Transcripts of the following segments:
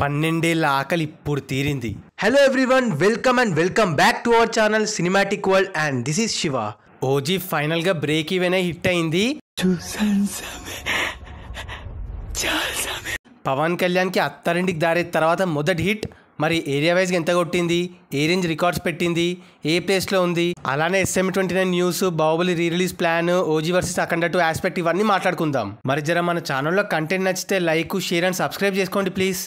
12 ఆకలి ఇప్పుడు తీరింది. Hello everyone, welcome and welcome back to our channel Cinematic World and this is Shiva. OG final గా break even hit అయింది. పవన్ కళ్యాణ్ కి అత్తారింటికి దారే తర్వాత మొదటి హిట్. మరి ఏరియా వైజ్గా ఎంత కొట్టింది, ఏ రేంజ్ రికార్డ్స్ పెట్టింది, ఏ ప్లేస్లో ఉంది, అలానే SM29 news, Baahubali re release plan, OG versus Akhanda 2 aspect ఇవన్నీ మాట్లాడుకుందాం. మరి జర మన ఛానల్లో కంటెంట్ నచ్చితే లైక్, షేర్ అండ్ సబ్స్క్రైబ్ చేసుకోండి ప్లీజ్.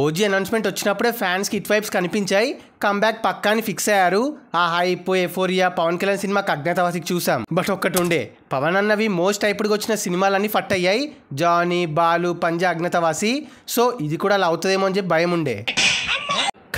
ఓజీ అనౌన్స్మెంట్ వచ్చినప్పుడే ఫ్యాన్స్కి హిట్ వైబ్స్ కనిపించాయి. కమ్బ్యాక్ పక్కాని ఫిక్స్ అయ్యారు. ఆ హైప్, ఎఫోరియా, పవన్ కళ్యాణ్ సినిమాకి అజ్ఞాతవాసికి చూసాం. బట్ ఒక్కటి ఉండే, పవన్ అన్నవి మోస్ట్ హైప్డ్గా వచ్చిన సినిమాలన్నీ ఫట్ అయ్యాయి. జానీ, బాలు, పంజా, అజ్ఞాతవాసి. సో ఇది కూడా అలా అవుతుందేమో అని చెప్పి భయం ఉండే.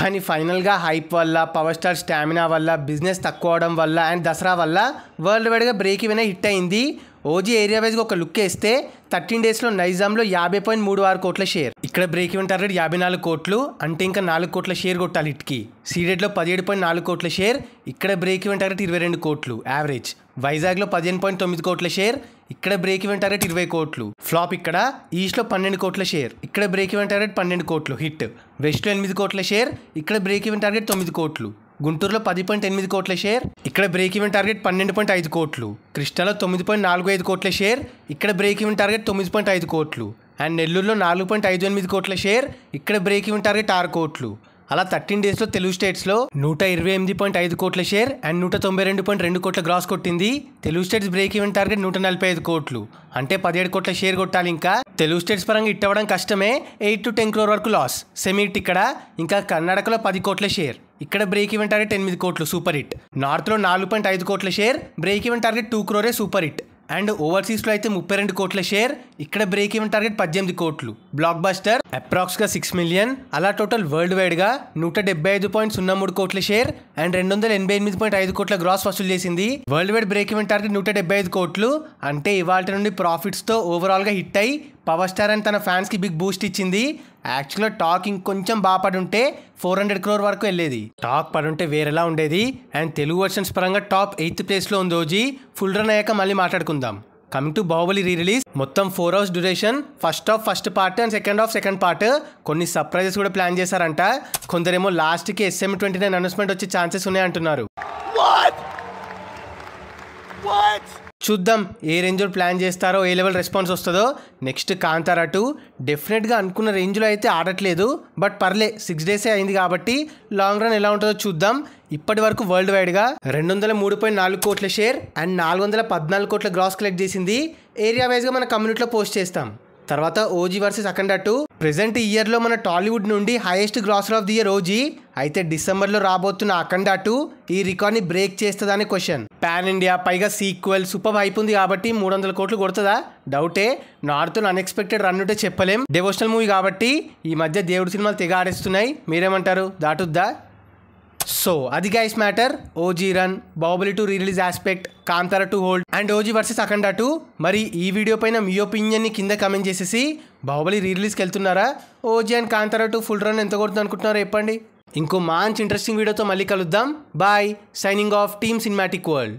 కానీ ఫైనల్గా హైప్ వల్ల, పవర్ స్టార్ స్టామినా వల్ల, బిజినెస్ తక్కువ అవడం వల్ల అండ్ దసరా వల్ల వరల్డ్ వైడ్గా బ్రేక్ ఈవెన్ హిట్ అయింది. ఓజీ ఏరియా వైజ్గా ఒక లుక్ వేస్తే 13 డేస్లో నైజాంలో 50.36 కోట్ల షేర్. ఇక్కడ బ్రేక్ ఈవెన్ టార్గెట్ 54 కోట్లు, అంటే ఇంకా 4 కోట్ల షేర్ కొట్టాలి హిట్కి. సీడెడ్లో 17.4 కోట్ల షేర్, ఇక్కడ బ్రేక్ ఈవెన్ టార్గెట్ 22 కోట్లు యావరేజ్. వైజాగ్లో 15.9 కోట్ల షేర్, ఇక్కడ బ్రేక్ ఈవెన్ టార్గెట్ 20 కోట్లు. ఫ్లాప్ ఇక్కడ ఈస్ట్లో 12 కోట్ల షేర్, ఇక్కడ బ్రేక్ ఈవెన్ టార్గెట్ 12 కోట్లు హిట్. వెస్ట్లో 8 కోట్ల షేర్, ఇక్కడ బ్రేక్ ఈవెన్ టార్గెట్ 9 కోట్లు. గుంటూరులో 10.8 కోట్ల షేర్, ఇక్కడ బ్రేక్ ఈవెన్ టార్గెట్ 12.5 కోట్లు. కృష్ణాలో 9.45 కోట్ల షేర్, ఇక్కడ బ్రేక్ ఈవెన్ టార్గెట్ 9.5 కోట్లు. అండ్ నెల్లూరులో 4.58 కోట్ల షేర్, ఇక్కడ బ్రేక్ ఈవెన్ టార్గెట్ 6 కోట్లు. అలా 13 డేస్లో తెలుగు స్టేట్స్లో 128.5 కోట్ల షేర్ అండ్ 192.2 కోట్ల గ్రాస్ కొట్టింది. Telugu states break even target 145 కోట్లు, అంటే 17 కోట్ల షేర్ కొట్టాలి. ఇంకా తెలుగు స్టేట్స్ పరంగా హిట్ అవ్వడం కష్టమే. 8 to 10 crore వరకు లాస్. సెమీ హిట్ ఇక్కడ. ఇంకా కర్ణాటకలో 10 కోట్ల షేర్, ఇక్కడ బ్రేక్ ఈవెన్ టార్గెట్ 8 కోట్లు సూపర్ హిట్. నార్త్లో 4.5 కోట్ల share, break even target 2 crore super hit. And ఓవర్సీస్లో అయితే 32 కోట్ల షేర్, ఇక్కడ బ్రేక్ ఈవెన్ టార్గెట్ 18 కోట్లు. బ్లాక్ బస్టర్ అప్రాక్స్గా 6 మిలియన్. అలా టోటల్ వరల్డ్ వైడ్గా 175.03 కోట్ల షేర్ అండ్ 288.5 కోట్ల గ్రాస్ వసూలు చేసింది. World wide break even target 175 కోట్లు, అంటే ఇవాళ నుండి ప్రాఫిట్స్తో ఓవరాల్గా హిట్ అయ్యి పవర్ స్టార్ అండ్ తన ఫ్యాన్స్కి బిగ్ బూస్ట్ ఇచ్చింది. యాక్చువల్గా టాక్ ఇంకొంచెం బాగా పడుంటే 400 crore వరకు వెళ్ళేది. టాక్ పడుంటే వేరేలా ఉండేది. అండ్ తెలుగు వర్షన్స్ పరంగా టాప్ 8th ప్లేస్లో ఉంది ఓజీ. ఫుల్ రన్ అయ్యాక మళ్ళీ మాట్లాడుకుందాం. Coming to Baahubali re release, మొత్తం 4 hours duration. First half first part and second half second part. కొన్ని సర్ప్రైజెస్ కూడా ప్లాన్ చేశారంట. కొందరేమో లాస్ట్కి SM29 అనౌన్స్మెంట్ వచ్చే ఛాన్సెస్ ఉన్నాయంటున్నారు. చూద్దాం ఏ రేంజ్లో ప్లాన్ చేస్తారో, ఏ లెవెల్ రెస్పాన్స్ వస్తుందో. నెక్స్ట్ కాంతారా 2 డెఫినెట్గా అనుకున్న రేంజ్లో అయితే ఆడట్లేదు. బట్ పర్లే, 6 days అయింది కాబట్టి లాంగ్ రన్ ఎలా ఉంటుందో చూద్దాం. ఇప్పటి వరకు వరల్డ్ వైడ్గా 203.4 కోట్ల షేర్ అండ్ 414 కోట్ల గ్రాస్ కలెక్ట్ చేసింది. ఏరియా వైజ్గా మన కమ్యూనిటీలో పోస్ట్ చేస్తాం. తర్వాత ఓజీ వర్సెస్ అఖండ 2. ప్రెసెంట్ ఇయర్లో మన టాలీవుడ్ నుండి highest grosser of the year OG. అయితే డిసెంబర్లో రాబోతున్న అఖండ 2 ఈ రికార్డ్ని బ్రేక్ చేస్తుందనే క్వశ్చన్. పాన్ ఇండియా, పైగా సీక్వెల్, సూపర్ హైప్ ఉంది కాబట్టి 300 కోట్లు కొడుతుందా? డౌటే. నార్త్లో అన్ఎక్స్పెక్టెడ్ రన్ ఉంటే చెప్పలేం. డివోషనల్ మూవీ కాబట్టి ఈ మధ్య దేవుడి సినిమాలు తెగ ఆడేస్తున్నాయి. మీరేమంటారు, దాటుద్దా? సో అది guys matter. OG run, Baahubali 2 re release aspect, Kantara 2 hold and OG versus Akhanda 2. మరి ఈ వీడియో పైన మీ ఒపీనియన్ని కింద కమెంట్ చేసేసి బాహుబలి రీ రిలీజ్కి వెళ్తున్నారా, OG and Kantara 2 full run ఎంత కొడుతుంది అనుకుంటున్నారో చెప్పండి. ఇంకో మంచి ఇంట్రెస్టింగ్ వీడియోతో మళ్ళీ కలుద్దాం. Bye. Signing off team cinematic world.